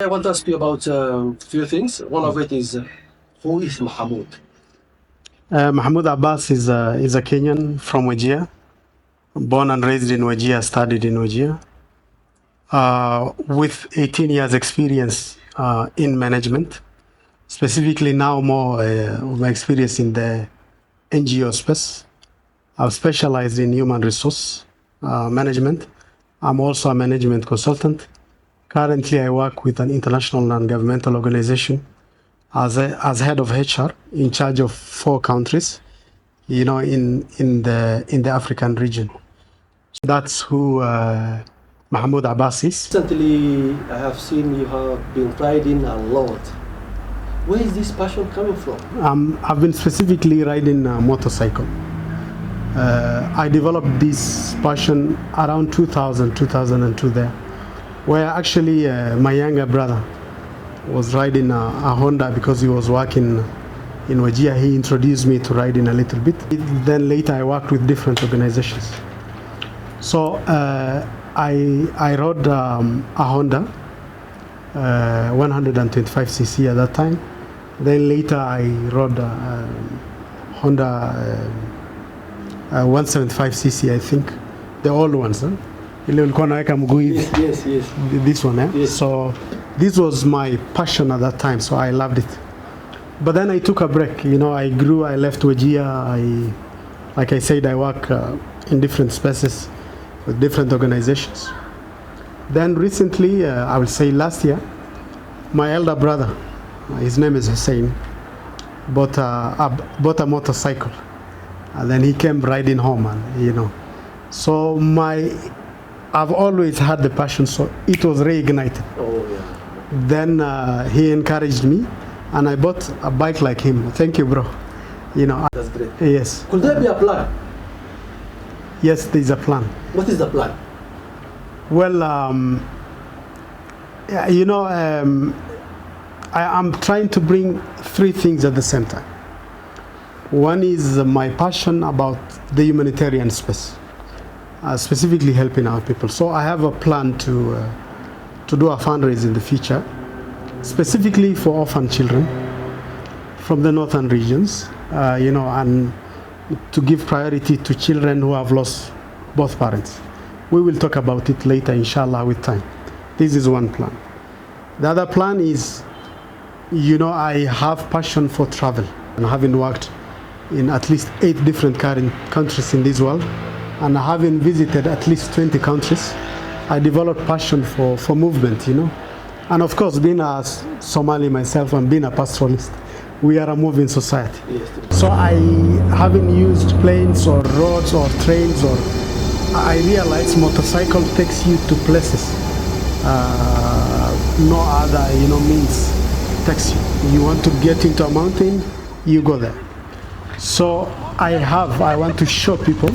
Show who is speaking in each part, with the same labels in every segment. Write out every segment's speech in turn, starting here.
Speaker 1: I want to ask you about a few things. One of it is who is Mahmoud?
Speaker 2: Mahmoud Abbas is a Kenyan from Wajir, born and raised in Wajir, studied in Wajir, with 18 years experience in management, specifically now more of my experience in the NGO space. I've specialized in human resource management. I'm also a management consultant. Currently, I work with an international non-governmental organization as head of HR in charge of 4 countries, in the African region. So that's who Mahmoud Abbas is.
Speaker 1: Recently, I have seen you have been riding a lot. Where is this passion coming from?
Speaker 2: I've been specifically riding a motorcycle. I developed this passion around 2002 there, where actually my younger brother was riding a Honda because he was working in Wajir. He introduced me to riding a little bit. Then later I worked with different organizations. So I rode a Honda 125cc at that time. Then later I rode a Honda 175cc, I think, the old ones.
Speaker 1: Yes.
Speaker 2: This one, eh?
Speaker 1: Yes.
Speaker 2: So this was my passion at that time, so I loved it. But then I took a break. I grew. I left Wajir. Like I said, I work in different spaces with different organizations. Then recently, I will say last year, my elder brother, his name is Hussein, bought a motorcycle, and then he came riding home, and So I've always had the passion, so it was reignited.
Speaker 1: Oh yeah.
Speaker 2: Then he encouraged me, and I bought a bike like him. Thank you, bro.
Speaker 1: That's great.
Speaker 2: Yes.
Speaker 1: Could there be a plan?
Speaker 2: Yes, there's a plan.
Speaker 1: What is the plan?
Speaker 2: Well, I'm trying to bring 3 things at the same time. One is my passion about the humanitarian space, specifically helping our people. So I have a plan to do a fundraiser in the future, specifically for orphan children from the northern regions, and to give priority to children who have lost both parents. We will talk about it later, inshallah, with time. This is one plan. The other plan is, I have passion for travel, and having worked in at least 8 different countries in this world, and having visited at least 20 countries, I developed passion for movement, And of course, being a Somali myself and being a pastoralist, we are a moving society.
Speaker 1: Yes.
Speaker 2: So I haven't used planes or roads or trains, or I realize motorcycle takes you to places no other means takes you. You want to get into a mountain, you go there. So I want to show people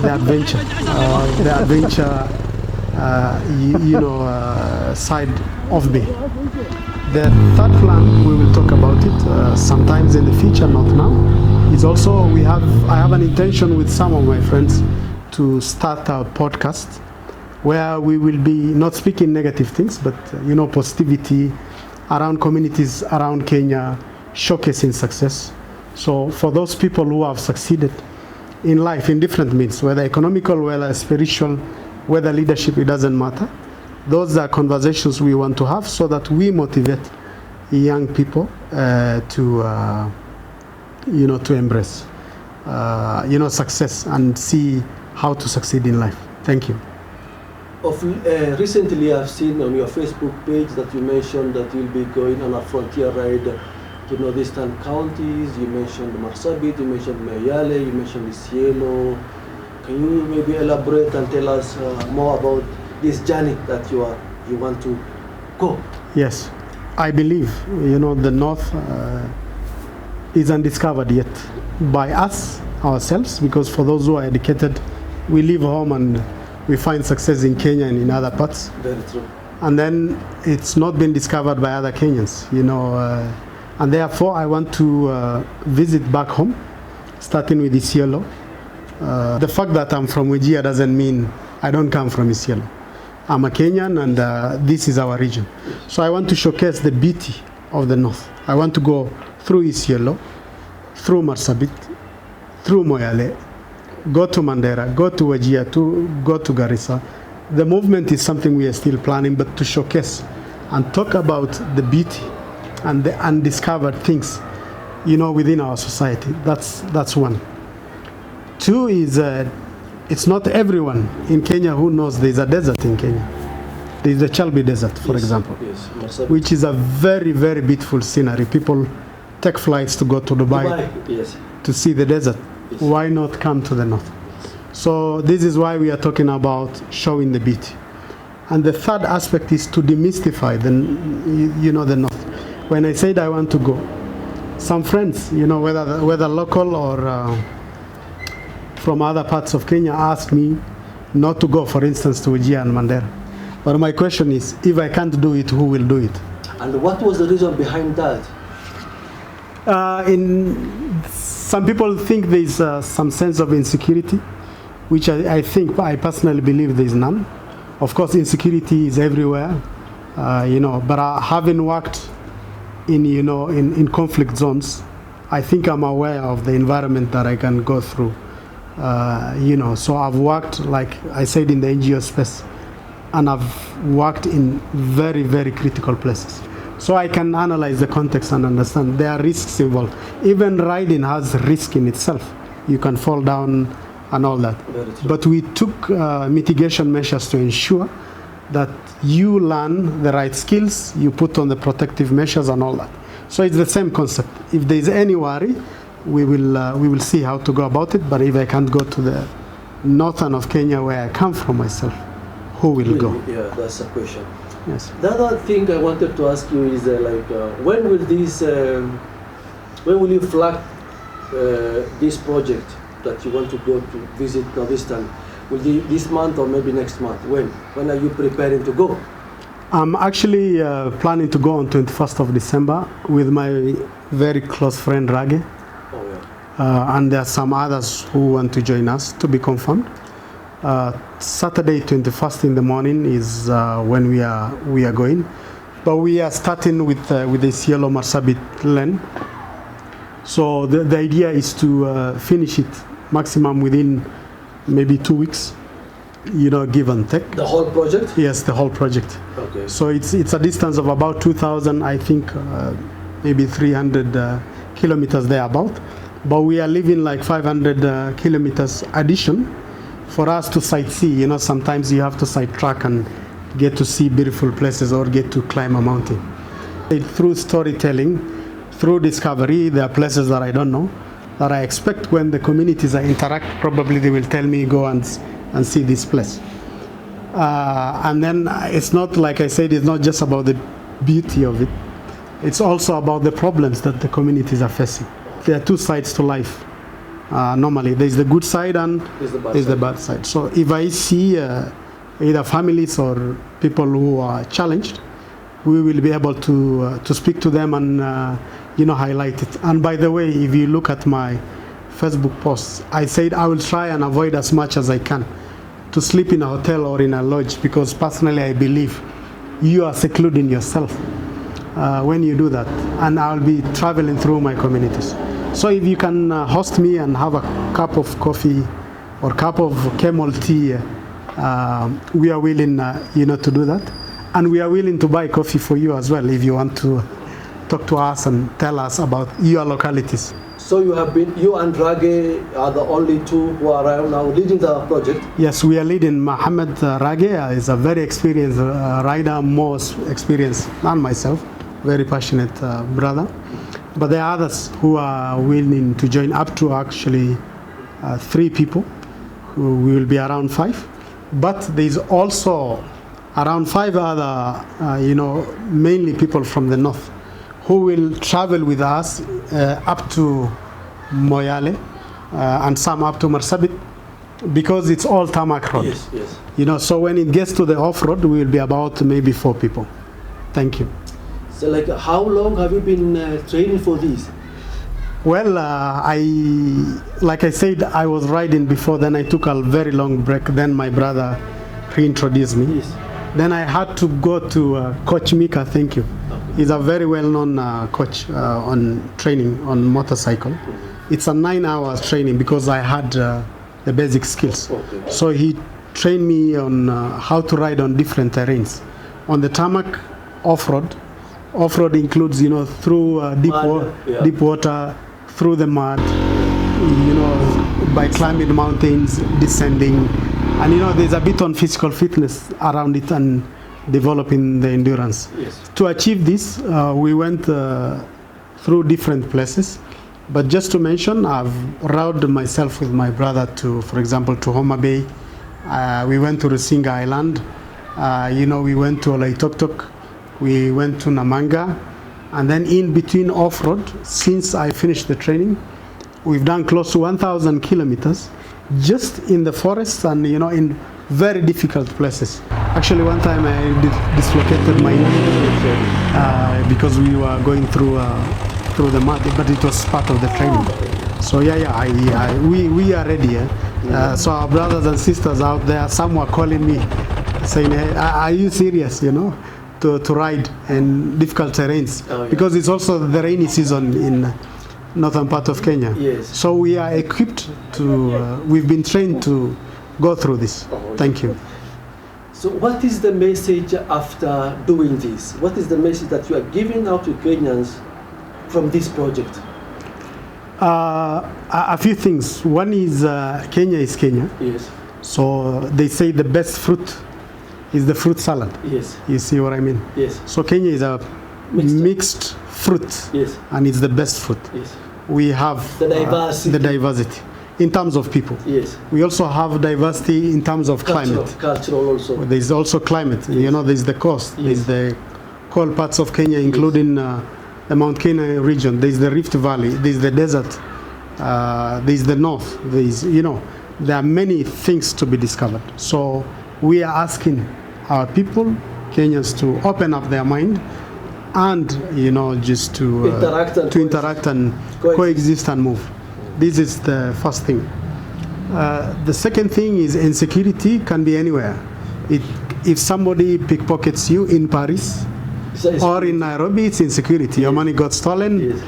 Speaker 2: the adventure, side of me. The third plan, we will talk about it sometimes in the future, not now. Is also I have an intention with some of my friends to start a podcast where we will be not speaking negative things, but positivity around communities around Kenya, showcasing success. So for those people who have succeeded in life in different means, whether economical, whether spiritual, whether leadership, it doesn't matter. Those are conversations we want to have so that we motivate young people to embrace success and see how to succeed in life. Thank you.
Speaker 1: Recently, I've seen on your Facebook page that you mentioned that you'll be going on a frontier ride to northeastern counties. You mentioned Marsabit, you mentioned Mayale, you mentioned Isiolo. Can you maybe elaborate and tell us more about this journey that you want to go?
Speaker 2: Yes, I believe the north is undiscovered yet by us ourselves, because for those who are educated, we leave home and we find success in Kenya and in other parts.
Speaker 1: Very true.
Speaker 2: And then it's not been discovered by other Kenyans, and therefore I want to visit back home, starting with Isiolo. The fact that I'm from Wajir doesn't mean I don't come from Isiolo. I'm a Kenyan, and this is our region. So I want to showcase the beauty of the north. I want to go through Isiolo, through Marsabit, through Moyale, go to Mandera, go to Wajir, go to Garissa. The movement is something we are still planning, but to showcase and talk about the beauty and the undiscovered things, within our society. That's one. Two is it's not everyone in Kenya who knows there's a desert in Kenya. There's the Chalbi Desert, for example, which is a very, very beautiful scenery. People take flights to go to Dubai, to see the desert. Yes. Why not come to the north? So this is why we are talking about showing the beauty. And the third aspect is to demystify the north. When I said I want to go, some friends, whether local or from other parts of Kenya, asked me not to go, for instance, to Wajir and Mandera. But my question is, if I can't do it, who will do it?
Speaker 1: And what was the reason behind that?
Speaker 2: Some people think there's some sense of insecurity, which I personally believe there's none. Of course, insecurity is everywhere, but having worked in conflict zones, I think I'm aware of the environment that I can go through. So I've worked, like I said, in the NGO space, and I've worked in very, very critical places. So I can analyze the context and understand there are risks involved. Even riding has risk in itself. You can fall down and all that. But we took mitigation measures to ensure that you learn the right skills, you put on the protective measures and all that. So it's the same concept. If there's any worry, we will see how to go about it. But if I can't go to the northern of Kenya where I come from myself, who will go?
Speaker 1: Yeah, that's a question.
Speaker 2: Yes.
Speaker 1: The other thing I wanted to ask you is when will you flag this project that you want to go to visit Northeastern? Will it this month or maybe next month? When are you preparing to go?
Speaker 2: I'm actually planning to go on 21st of December with my very close friend Rage.
Speaker 1: Oh, yeah.
Speaker 2: And there are some others who want to join us, to be confirmed. Saturday 21st in the morning is when we are going, but we are starting with the Isiolo Marsabit lane. So the idea is to finish it maximum within maybe 2 weeks, give and take.
Speaker 1: The whole project?
Speaker 2: Yes, the whole project.
Speaker 1: Okay.
Speaker 2: So it's a distance of about 2,000, I think, maybe 300 kilometers thereabout. But we are leaving like 500 kilometers addition for us to sightsee. Sometimes you have to sidetrack and get to see beautiful places or get to climb a mountain. Through storytelling, through discovery, there are places that I don't know, that I expect when the communities interact, probably they will tell me, go and see this place. And then it's not, like I said, it's not just about the beauty of it. It's also about the problems that the communities are facing. There are two sides to life. Normally, there's the good side and there's the bad side. So if I see either families or people who are challenged, we will be able to speak to them and highlight it. And by the way, if you look at my Facebook posts, I said I will try and avoid as much as I can to sleep in a hotel or in a lodge, because personally I believe you are secluding yourself when you do that. And I'll be traveling through my communities. So if you can host me and have a cup of coffee or cup of camel tea, we are willing, to do that. And we are willing to buy coffee for you as well if you want to talk to us and tell us about your localities.
Speaker 1: So you and Rage are the only two who are around now leading the project?
Speaker 2: Yes, we are leading. Mohammed Rage is a very experienced rider, more experienced than myself, very passionate brother. But there are others who are willing to join, up to actually 3 people. We will be around 5. But there is also around 5 other, mainly people from the north, who will travel with us up to Moyale and some up to Marsabit, because it's all tarmac road.
Speaker 1: Yes.
Speaker 2: So when it gets to the off-road, we will be about maybe 4 people. Thank you.
Speaker 1: So how long have you been training for this?
Speaker 2: Well, like I said, I was riding before, then I took a very long break, then my brother reintroduced me.
Speaker 1: Yes.
Speaker 2: Then I had to go to Coach Mika, thank you. He's a very well-known coach on training on motorcycle. It's a 9-hour training because I had the basic skills.
Speaker 1: Okay.
Speaker 2: So he trained me on how to ride on different terrains. On the tarmac, off-road. Off-road includes, through deep water, through the mud, by climbing mountains, descending. And there's a bit on physical fitness around it and developing the endurance.
Speaker 1: Yes.
Speaker 2: To achieve this, we went through different places. But just to mention, I've routed myself with my brother to, for example, to Homa Bay. We went to Rusinga Island. We went to Olaitoktok. We went to Namanga. And then in between off-road, since I finished the training, we've done close to 1,000 kilometers just in the forests and, in very difficult places. Actually, one time I dislocated my knee because we were going through the mud, but it was part of the training. So we are ready. So our brothers and sisters out there, some were calling me saying, hey, are you serious, to ride in difficult terrains?
Speaker 1: Oh, yeah.
Speaker 2: Because it's also the rainy season in northern part of Kenya.
Speaker 1: Yes.
Speaker 2: So we are equipped to, we've been trained to go through this. Thank you.
Speaker 1: So what is the message after doing this? What is the message that you are giving out to Kenyans from this project?
Speaker 2: A few things. One is Kenya is Kenya.
Speaker 1: Yes.
Speaker 2: So they say the best fruit is the fruit salad.
Speaker 1: Yes.
Speaker 2: You see what I mean?
Speaker 1: Yes.
Speaker 2: So Kenya is a mixed fruit.
Speaker 1: Yes.
Speaker 2: And it's the best fruit.
Speaker 1: Yes.
Speaker 2: We have
Speaker 1: the diversity
Speaker 2: in terms of people.
Speaker 1: Yes.
Speaker 2: We also have diversity in terms of climate.
Speaker 1: Cultural also.
Speaker 2: There's also climate.
Speaker 1: Yes.
Speaker 2: There's the coast.
Speaker 1: Yes.
Speaker 2: There's the cold parts of Kenya, including the Mount Kenya region. There's the Rift Valley. There's the desert. There's the north. There are many things to be discovered. So we are asking our people, Kenyans, to open up their mind and just to interact and coexist and move. This is the first thing. The second thing is insecurity can be anywhere. If somebody pickpockets you in Paris or in Nairobi, it's insecurity. Your money got stolen.
Speaker 1: Yes.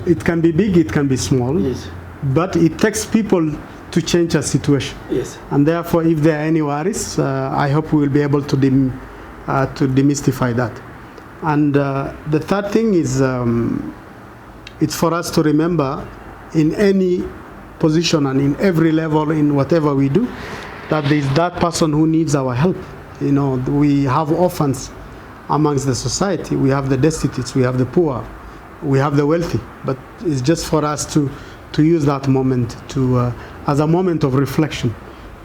Speaker 2: It can be big, it can be small.
Speaker 1: Yes.
Speaker 2: But it takes people to change a situation.
Speaker 1: Yes.
Speaker 2: And therefore, if there are any worries, I hope we will be able to demystify that. And the third thing is it's for us to remember in any position and in every level in whatever we do, that there is that person who needs our help. We have orphans amongst the society. We have the destitute, we have the poor, we have the wealthy. But it's just for us to use that moment as a moment of reflection,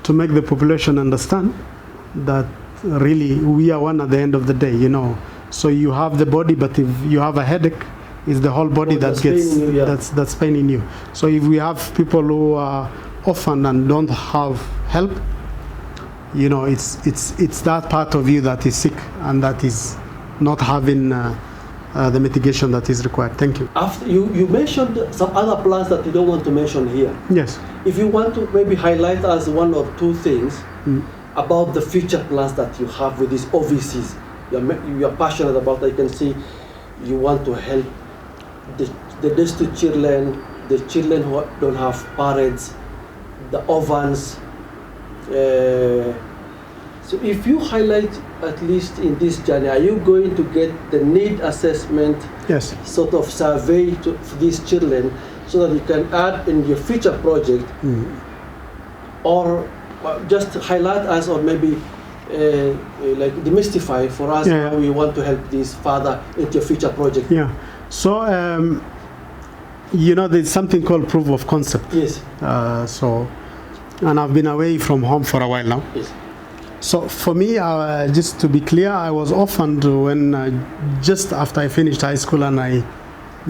Speaker 2: to make the population understand that really we are one at the end of the day. So you have the body, but if you have a headache, it's the whole body that's paining you. So if we have people who are orphaned and don't have help, it's that part of you that is sick and that is not having the mitigation that is required. Thank you.
Speaker 1: After you mentioned some other plans that you don't want to mention here.
Speaker 2: Yes.
Speaker 1: If you want to maybe highlight us one or two things about the future plans that you have with these OVCs, you are passionate about. I can see you want to help the destitute children, the children who don't have parents, the orphans. So if you highlight, at least in this journey, are you going to get the need assessment,
Speaker 2: yes,
Speaker 1: sort of survey for these children so that you can add in your future project, or just highlight us, or maybe like demystify for us how we want to help this father into your future project?
Speaker 2: Yeah. So there's something called proof of concept.
Speaker 1: Yes.
Speaker 2: And I've been away from home for a while now.
Speaker 1: Yes.
Speaker 2: So for me, just to be clear, I was orphaned when just after I finished high school and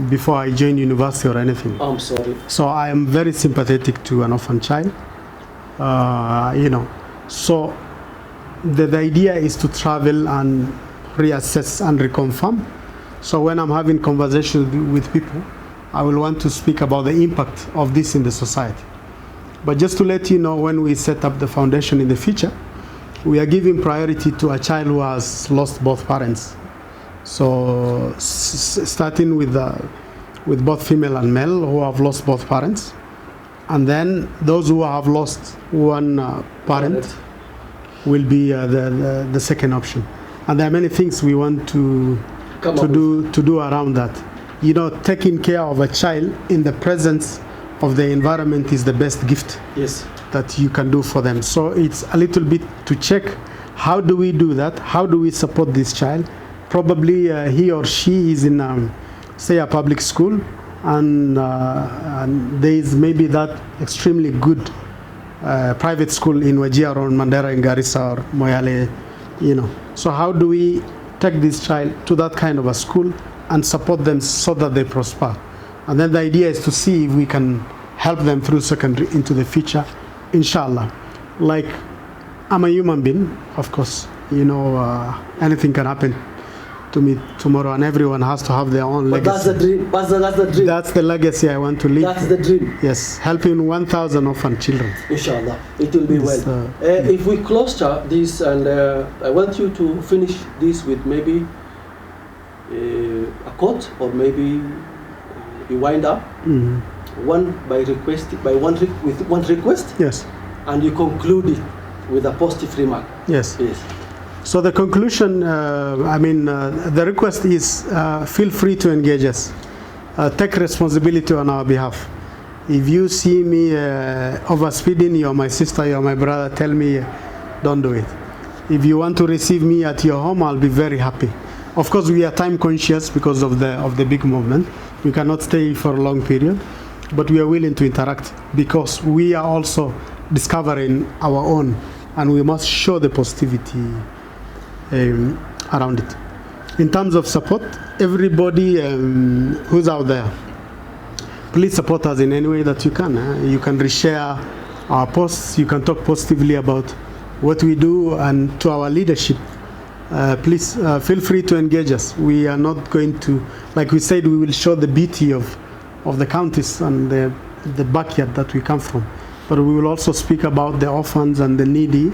Speaker 2: before I joined university or anything.
Speaker 1: I'm sorry.
Speaker 2: So I am very sympathetic to an orphan child. So the idea is to travel and reassess and reconfirm. So when I'm having conversations with people, I will want to speak about the impact of this in the society. But just to let you know, when we set up the foundation in the future, we are giving priority to a child who has lost both parents. So starting with both female and male who have lost both parents, and then those who have lost one parent will be the second option. And there are many things we want to do around that. You know, taking care of a child in the presence of the environment is the best gift. Yes. That you can do for them. So it's a little bit to check, how do we do that? How do we support this child? Probably he or she is in, say, a public school, and there is maybe that extremely good private school in Wajir or Mandera in Garissa or Moyale, you know. So how do we take this child to that kind of a school and support them so that they prosper? And then the idea is to see if we can help them through secondary into the future, inshallah. Like, I'm a human being, of course, you know, anything can happen to me tomorrow, and everyone has to have their own legacy. But that's the dream. That's the dream. That's the legacy I want to leave. That's the dream. Yes, helping 1,000 orphan children. Inshallah, it will be this, well. If we cluster this, and I want you to finish this with maybe a quote, or maybe you wind up. Mm-hmm. One by request, with one request. Yes. And you conclude it with a positive remark. Yes. Yes. So the conclusion, the request is feel free to engage us. Take responsibility on our behalf. If you see me overspeeding, you're my sister, you're my brother, tell me, don't do it. If you want to receive me at your home, I'll be very happy. Of course, we are time conscious because of the big movement. We cannot stay for a long period, but we are willing to interact because we are also discovering our own, and we must show the positivity around it. In terms of support, everybody who's out there, please support us in any way that you can. You can reshare our posts, you can talk positively about what we do, and to our leadership, please feel free to engage us. We are not going to, like we said, we will show the beauty of the counties and the backyard that we come from. But we will also speak about the orphans and the needy,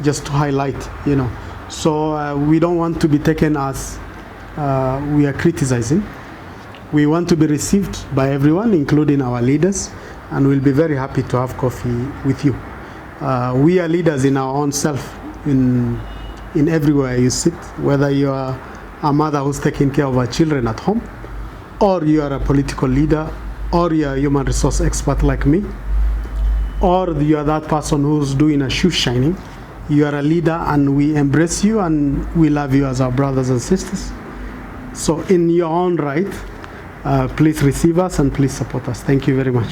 Speaker 2: just to highlight, you know. So we don't want to be taken as we are criticizing. We want to be received by everyone, including our leaders, and we'll be very happy to have coffee with you. We are leaders in our own self, in everywhere you sit, whether you are a mother who's taking care of her children at home, or you are a political leader, or you are a human resource expert like me, or you are that person who's doing a shoe shining. You are a leader, and we embrace you, and we love you as our brothers and sisters. So in your own right, please receive us and please support us. Thank you very much.